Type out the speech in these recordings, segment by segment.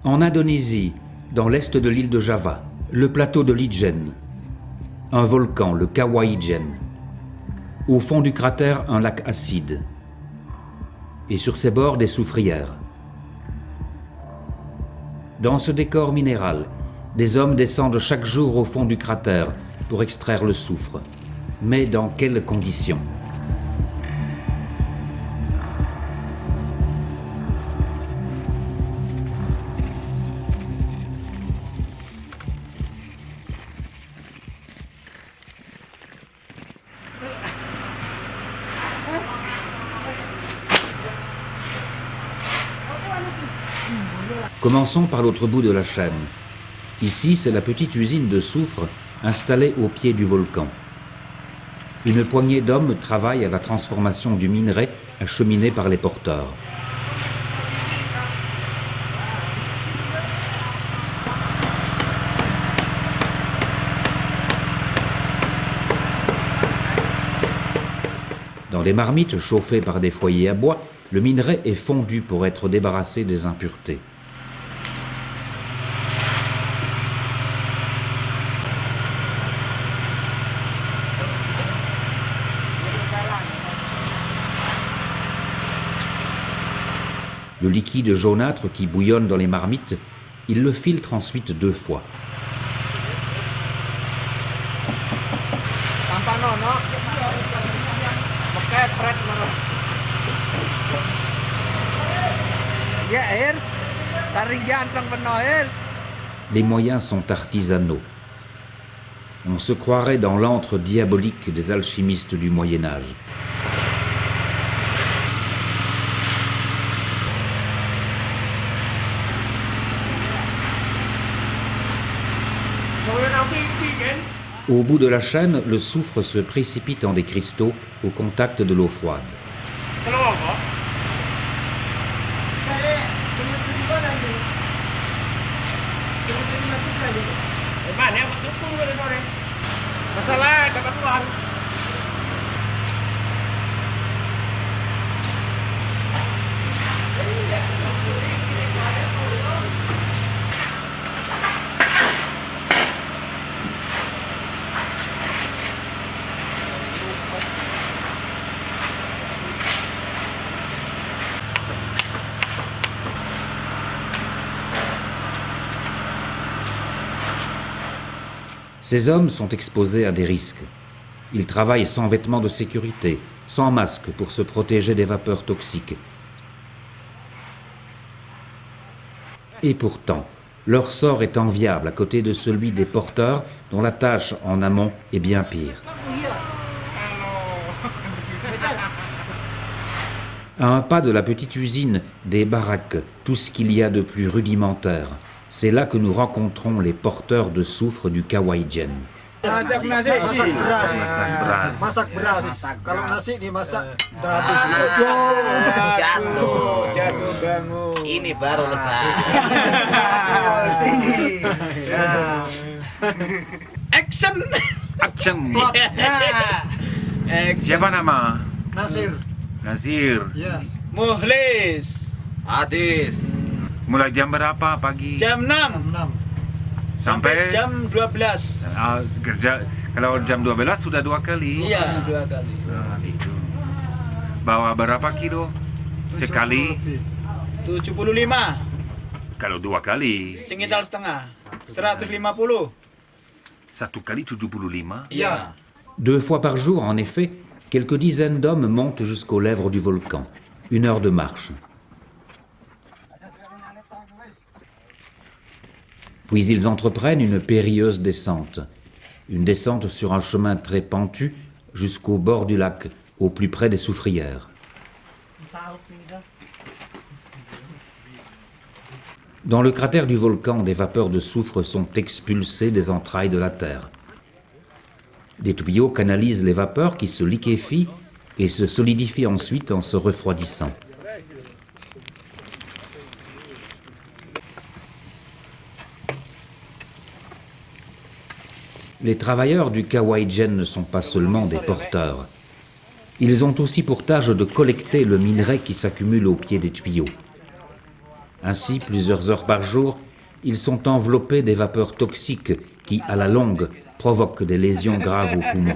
En Indonésie, dans l'est de l'île de Java, le plateau de Lijen, un volcan, le Kawaijen. Au fond du cratère, un lac acide. Et sur ses bords, des soufrières. Dans ce décor minéral, des hommes descendent chaque jour au fond du cratère pour extraire le soufre. Mais dans quelles conditions ? Commençons par l'autre bout de la chaîne. Ici, c'est la petite usine de soufre installée au pied du volcan. Une poignée d'hommes travaille à la transformation du minerai acheminé par les porteurs. Dans des marmites chauffées par des foyers à bois, le minerai est fondu pour être débarrassé des impuretés. Le liquide jaunâtre qui bouillonne dans les marmites, il le filtre ensuite 2 fois. Les moyens sont artisanaux. On se croirait dans l'antre diabolique des alchimistes du Moyen-Âge. Au bout de la chaîne, le soufre se précipite en des cristaux au contact de l'eau froide. Ces hommes sont exposés à des risques. Ils travaillent sans vêtements de sécurité, sans masque pour se protéger des vapeurs toxiques. Et pourtant, leur sort est enviable à côté de celui des porteurs dont la tâche en amont est bien pire. À un pas de la petite usine, des baraques, tout ce qu'il y a de plus rudimentaire. C'est là que nous rencontrons les porteurs de soufre du Kawaijen. Masak beras. Kalau nasi dimasak udah habis. Jatuh bangun. Ini baru lesat. Action. Siapa nama? Nasir. Yes. Muhlis. Adis. Mulai jam berapa pagi? Jam 6 sampai jam 12. Kerja kalau jam 12 sudah 2 kali. Iya, 2 kali. Nah, itu. Bawa berapa kilo sekali? 75. Kalau 2 kali. Sekitar setengah. 150. Satu kali 75. Iya. 2 fois par jour, en effet, quelques dizaines d'hommes montent jusqu'aux lèvres du volcan. 1 heure de marche. Puis ils entreprennent une périlleuse descente. Une descente sur un chemin très pentu jusqu'au bord du lac, au plus près des soufrières. Dans le cratère du volcan, des vapeurs de soufre sont expulsées des entrailles de la terre. Des tuyaux canalisent les vapeurs qui se liquéfient et se solidifient ensuite en se refroidissant. Les travailleurs du Kawaijen ne sont pas seulement des porteurs. Ils ont aussi pour tâche de collecter le minerai qui s'accumule au pied des tuyaux. Ainsi, plusieurs heures par jour, ils sont enveloppés des vapeurs toxiques qui, à la longue, provoquent des lésions graves aux poumons.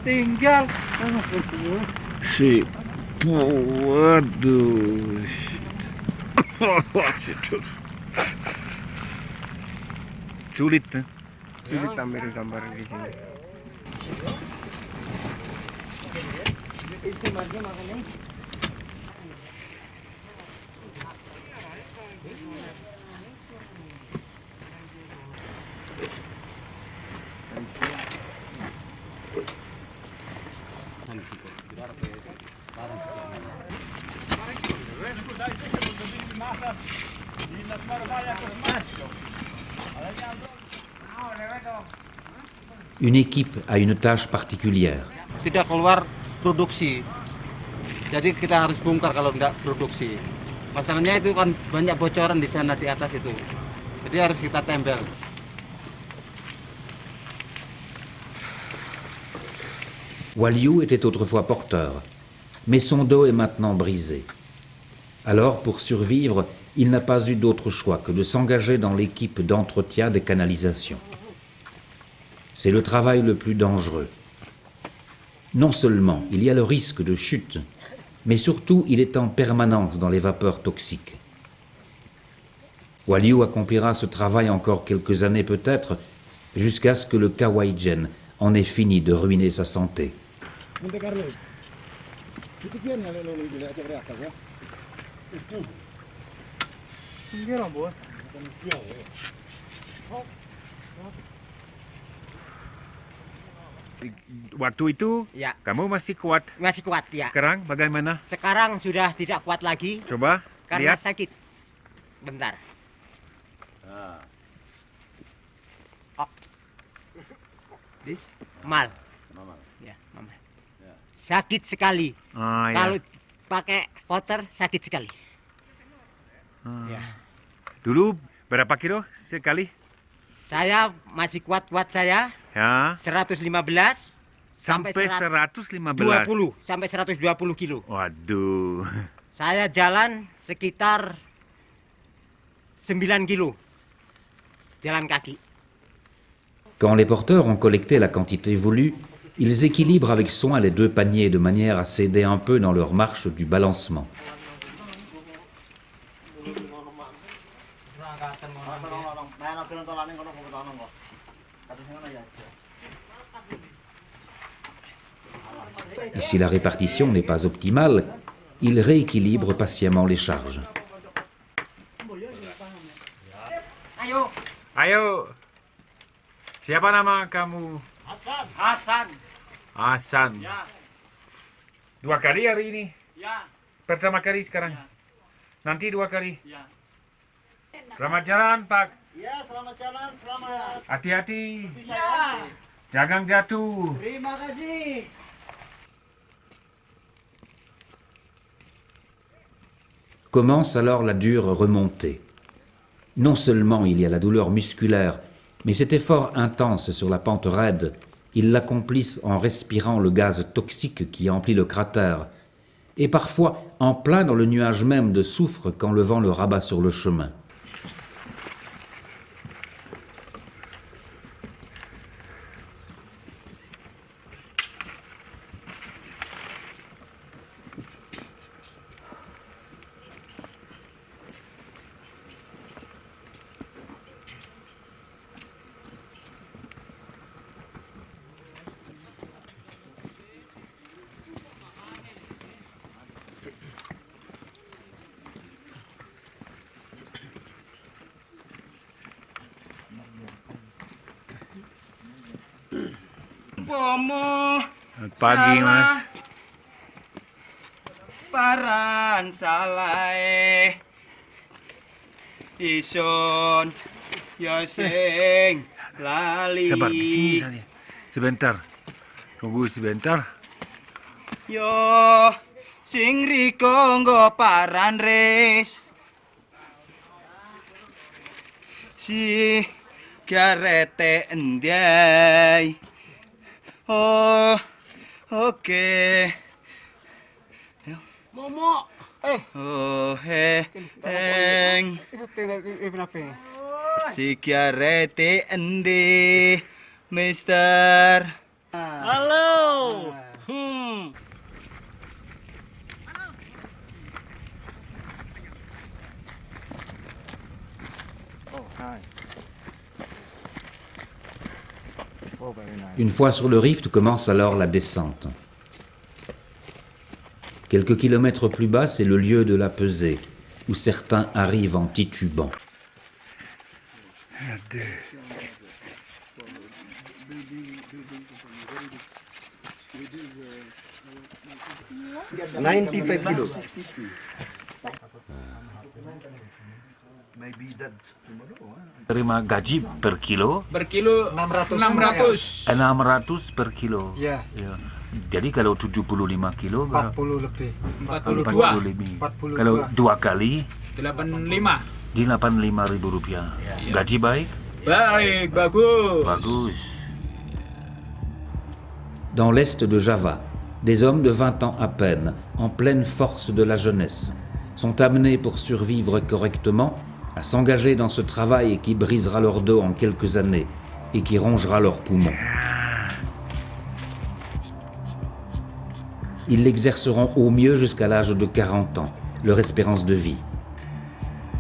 Tinggal. Si. Waduh. Sulit. Sulit ambil gambar di sini. Une équipe a une tâche particulière. Tidak keluar produksi. Jadi kita harus bongkar kalau tidak produksi. Masalahnya itu kan banyak bocoran di sana di atas itu. Jadi harus kita tempel. Waliou était autrefois porteur, mais son dos est maintenant brisé. Alors, pour survivre, il n'a pas eu d'autre choix que de s'engager dans l'équipe d'entretien des canalisations. C'est le travail le plus dangereux. Non seulement il y a le risque de chute, mais surtout il est en permanence dans les vapeurs toxiques. Waliou accomplira ce travail encore quelques années peut-être, jusqu'à ce que le Kawaijen en ait fini de ruiner sa santé. Waktu itu Ya, kamu masih kuat. masih kuat ya. Sekarang bagaimana? Sekarang sudah tidak kuat lagi Coba karena lihat. sakit. Bentar. Oh. This mal. Ya, mama. Sakit sekali. Ah, ya. Kalau pakai poter sakit sekali. Ah. Ya. Dulu berapa kilo sekali? Saya masih kuat-kuat saya Ya. 115 Sampai 115. 20 sampai 120 kilo. Waduh. Saya jalan sekitar 9 kilo. Jalan kaki. Quand les porteurs ont collecté la quantité voulue, ils équilibrent avec soin les deux paniers de manière à s'aider un peu dans leur marche du balancement. Et si la répartition n'est pas optimale, ils rééquilibrent patiemment les charges. Ayo, Ayo. Siapa nama kamu? Hasan. Hasan. Ya, 2 kali hari ini. ya, Pertama kali sekarang. Nanti 2 kali. ya. Selamat jalan, Pak. Ya, selamat jalan, selamat. Hati-hati. Ya, Jangan jatuh. terima kasih. Commence alors la dure remontée. Non seulement il y a la douleur musculaire, mais cet effort intense sur la pente raide, ils l'accomplissent en respirant le gaz toxique qui emplit le cratère, et parfois en plein dans le nuage même de soufre quand le vent le rabat sur le chemin. Pomo Selamat pagi, Mas. paran salai ison ya sing lali Sabar, di sini saja. Sebentar. Tunggu sebentar. yo sing riko nggo paran res si garete endai oh oke Oh, heng. Sigarete endi, Mister. Halo. Une fois sur le rift commence alors la descente. Quelques kilomètres plus bas, c'est le lieu de la pesée, où certains arrivent en titubant. Terima gaji per kilo, Per kilo 600. 600 per kilo. Ya. Ya. Jadi kalau 75 kilo, 40 lebih. 42. 40 lebih. 42. Kalau 2 kali, 85. di 85.000 rupiah. Iya. Gaji baik? Baik, bagus. Bagus. Dans l'est de Java, des hommes de 20 ans à peine, en pleine force de la jeunesse, sont amenés pour survivre correctement à s'engager dans ce travail qui brisera leur dos en quelques années et qui rongera leurs poumons. Ils l'exerceront au mieux jusqu'à l'âge de 40 ans, leur espérance de vie.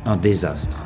Un désastre.